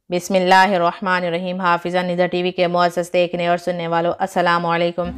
बिस्मिल्लाहिर्रहमानिर्रहीम। हाफिज़ा निदा टीवी के मुअज़्ज़ज़ देखने और सुनने वालों, अस्सलामु अलैकुम।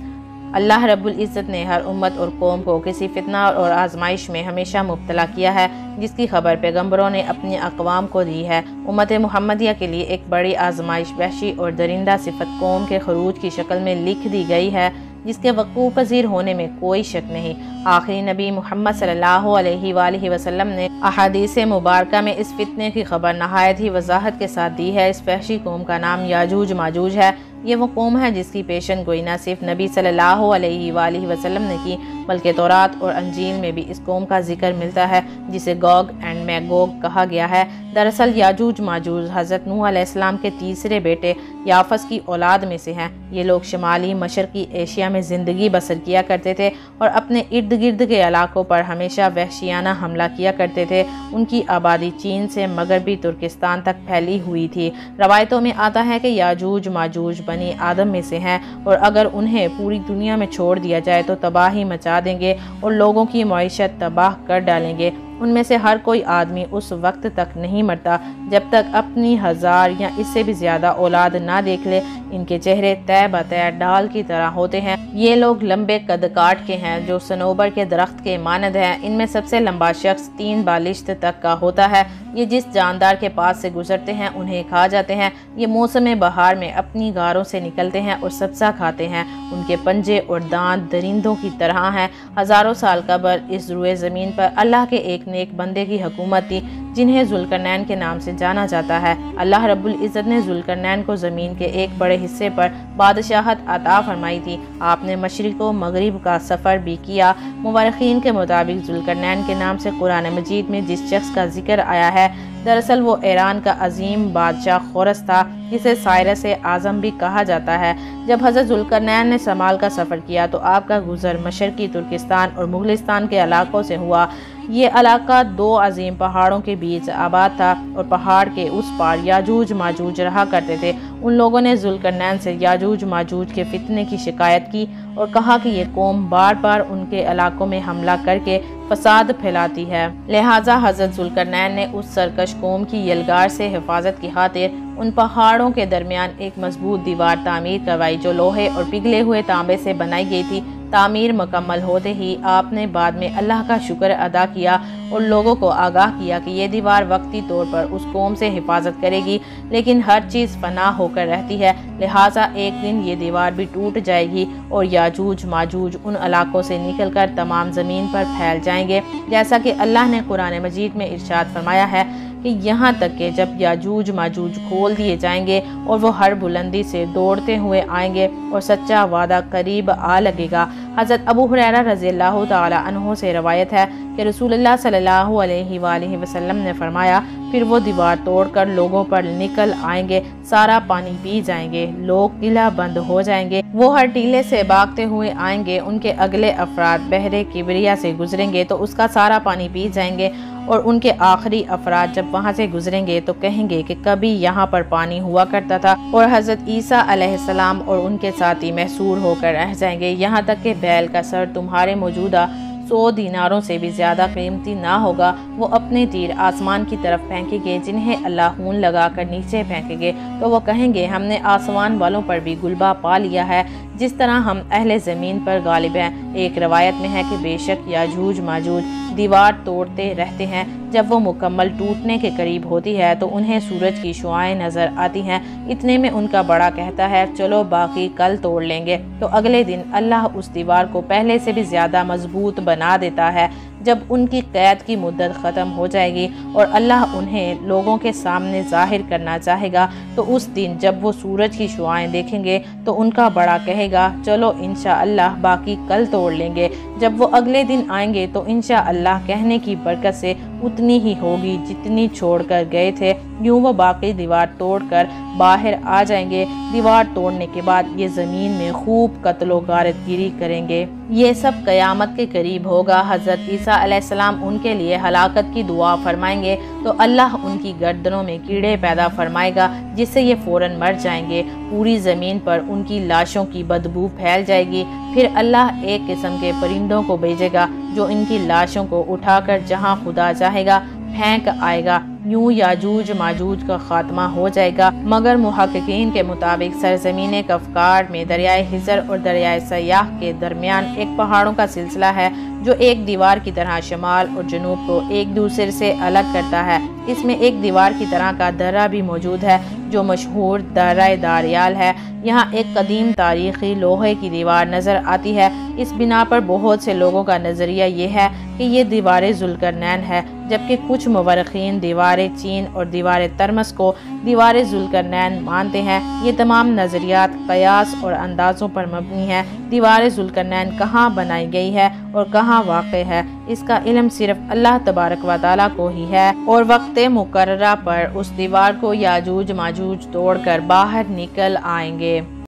अल्लाह रब्बुल इज़्ज़त ने हर उम्मत और कौम को किसी फितना और आजमाइश में हमेशा मुब्तला किया है, जिसकी खबर पैगम्बरों ने अपनी अक़वाम को दी है। उम्मत मुहम्मदिया के लिए एक बड़ी आजमाइश वहशी और दरिंदा सिफत कौम के खरूज की शक्ल में लिख दी गई है, जिसके वक़ूअ पज़ीर होने में कोई शक नहीं। आखिरी नबी मोहम्मद सल्लल्लाहु अलैहि वसल्लम ने अहादीस मुबारका में इस फितने की खबर नहायत ही वजाहत के साथ दी है। इस वहशी कौम का नाम याजूज माजूज है। ये वो कौम है जिसकी पेशन गोई न सिर्फ नबी सल्लल्लाहु अलैहि वसल्लम ने की, बल्कि तौरात और अंजील में भी इस कौम का जिक्र मिलता है, जिसे गोग एंड मैगोग कहा गया है। दरअसल याजूज माजूज हज़रत नूह अलैहिस्सलाम के तीसरे बेटे याफस की औलाद में से हैं। ये लोग शुमाली मशरकी एशिया में ज़िंदगी बसर किया करते थे और अपने इर्द गिर्द के इलाकों पर हमेशा वहशियाना हमला किया करते थे। उनकी आबादी चीन से मगरबी तुर्किस्तान तक फैली हुई थी। रवायतों में आता है कि याजूज माजूज बनी आदम में से हैं और अगर उन्हें पूरी दुनिया में छोड़ दिया जाए तो तबाही मचा देंगे और लोगों की मईशत तबाह कर डालेंगे। उनमें से हर कोई आदमी उस वक्त तक नहीं मरता जब तक अपनी 1000 या इससे भी ज़्यादा औलाद ना देख ले। इनके चेहरे तय बतय डाल की तरह होते हैं। ये लोग लंबे कद काट के हैं जो सनोबर के दरख्त के मानद हैं। इनमें सबसे लंबा शख्स 3 बालिश्त तक का होता है। ये जिस जानदार के पास से गुजरते हैं उन्हें खा जाते हैं। ये मौसम बहार में अपनी गारों से निकलते हैं और सब्ज़ा खाते हैं। उनके पंजे और दांत दरिंदों की तरह हैं। हज़ारों साल कबल इस रुए ज़मीन पर अल्लाह के एक नेक बंदे की हुकूमत थी, जिन्हें जुल्करनैन के नाम से जाना जाता है। अल्लाह रब्बुल इज़्ज़त ने जुल्करनैन को ज़मीन के एक बड़े हिस्से पर बादशाहत अता फरमाई थी। आपने मशरिक़ व मगरिब का सफ़र भी किया। मुवर्रिखीन के मुताबिक जुल्करनैन के नाम से कुरान मजीद में जिस शख्स का जिक्र आया है, दरअसल वो ईरान का अजीम बादशाह खोरस था, जिसे साइरस आज़म भी कहा जाता है। जब हज़रत जुल्करनैन ने शमाल का सफ़र किया तो आपका गुज़र मशरकी तुर्किस्तान और मुगलिस्तान के इलाकों से हुआ। ये इलाका 2 अजीम पहाड़ों के बीच आबाद था और पहाड़ के उस पार याजूज माजूज रहा करते थे। उन लोगों ने जुल्करनैन से याजूज माजूज के फितने की शिकायत की और कहा कि ये कौम बार बार उनके इलाकों में हमला करके फसाद फैलाती है। लिहाजा हज़रत जुल्करनैन ने उस सरकश कौम की यलगार से हिफाजत की खातिर उन पहाड़ों के दरमियान एक मजबूत दीवार तामीर करवाई, जो लोहे और पिघले हुए तांबे से बनाई गई थी। तामीर मुकम्मल होते ही आपने बाद में अल्लाह का शुक्र अदा किया और लोगों को आगाह किया कि ये दीवार वक्ती तौर पर उस कौम से हिफाजत करेगी, लेकिन हर चीज़ फना होकर रहती है। लिहाजा एक दिन ये दीवार भी टूट जाएगी और याजूज माजूज उन इलाकों से निकलकर तमाम ज़मीन पर फैल जाएंगे, जैसा कि अल्लाह ने कुरान मजीद में इरशाद फरमाया है कि यहाँ तक कि जब याजूज माजूज खोल दिए जाएंगे और वो हर बुलंदी से दौड़ते हुए आएंगे और सच्चा वादा करीब आ लगेगा। हज़रत अबू हुरैरा रज़ियल्लाहु ताला अन्हु से रवायत है कि रसूलुल्लाह सल्लल्लाहु अलैहि वसल्लम ने फरमाया, फिर वो दीवार तोड़कर लोगों पर निकल आएंगे, सारा पानी पी जाएंगे, लोग किला बंद हो जाएंगे। वो हर टीले से भागते हुए आएंगे, उनके अगले अफराद बहरे किबरिया से गुजरेंगे तो उसका सारा पानी पी जाएंगे और उनके आखिरी अफराद जब वहाँ से गुजरेंगे तो कहेंगे कि कभी यहाँ पर पानी हुआ करता था, और हज़रत ईसा अलैहिस्सलाम और उनके साथी महसूर होकर रह जाएंगे। यहाँ तक कि बैल का सर तुम्हारे मौजूदा 100 दीनारों से भी ज़्यादा कीमती ना होगा। वो अपने तीर आसमान की तरफ फेंकेंगे, जिन्हें अल्लाह खून लगा कर नीचे फेंकेंगे तो वो कहेंगे, हमने आसमान वालों पर भी गुलबा पा लिया है जिस तरह हम अहले ज़मीन पर गालिब हैं। एक रवायत में है कि बेशक याजूज माजूज दीवार तोड़ते रहते हैं। जब वो मुकम्मल टूटने के करीब होती है तो उन्हें सूरज की शुआएं नज़र आती हैं। इतने में उनका बड़ा कहता है, चलो बाकी कल तोड़ लेंगे। तो अगले दिन अल्लाह उस दीवार को पहले से भी ज़्यादा मजबूत बना देता है। जब उनकी कैद की मुद्दत ख़त्म हो जाएगी और अल्लाह उन्हें लोगों के सामने ज़ाहिर करना चाहेगा, तो उस दिन जब वो सूरज की शुआएं देखेंगे तो उनका बड़ा कहेगा, चलो इंशाअल्लाह बाकी कल तोड़ लेंगे। जब वो अगले दिन आएंगे तो इंशाअल्लाह कहने की बरकत से उतनी ही होगी जितनी छोड़कर गए थे। यूँ वो बाकी दीवार तोड़कर बाहर आ जाएंगे। दीवार तोड़ने के बाद ये ज़मीन में खूब कत्लो गारतगिरी करेंगे। ये सब क़यामत के करीब होगा। हज़रत ईसा अलैहिस्सलाम उनके लिए हलाकत की दुआ फरमाएंगे तो अल्लाह उनकी गर्दनों में कीड़े पैदा फरमाएगा, जिससे ये फ़ौरन मर जाएंगे। पूरी ज़मीन पर उनकी लाशों की बदबू फैल जाएगी। फिर अल्लाह एक किस्म के परिंदों को भेजेगा जो इनकी लाशों को उठाकर जहाँ खुदा चाहेगा फेंक आएगा। یوں یاجوج ماجوج کا خاتمہ ہو جائے گا، مگر محققین کے مطابق سرزمین کفکار میں دریائے خضر اور دریائے سیاح کے درمیان ایک پہاڑوں کا سلسلہ ہے جو ایک دیوار کی طرح شمال اور جنوب کو ایک دوسرے سے الگ کرتا ہے۔ اس میں ایک دیوار کی طرح کا درہ بھی موجود ہے جو مشہور درہ داریال ہے۔ یہاں ایک قدیم تاریخی لوہے کی دیوار نظر آتی ہے۔ اس بنا پر بہت سے لوگوں کا نظریہ یہ ہے کہ یہ دیوار ذوالقرنین ہے، جبکہ کچھ مورخین دیوار چین اور دیوار ترمس کو دیوار ذوالقرنین مانتے ہیں۔ یہ تمام نظریات قیاس اور اندازوں پر مبنی ہیں۔ دیوار ذوالقرنین کہاں بنائی گئی ہے اور کہاں واقع ہے، اس کا علم صرف اللہ تبارک و تعالیٰ کو ہی ہے، اور وقت مقررہ پر اس دیوار کو یاجوج ماجوج توڑ کر باہر نکل آئیں گے۔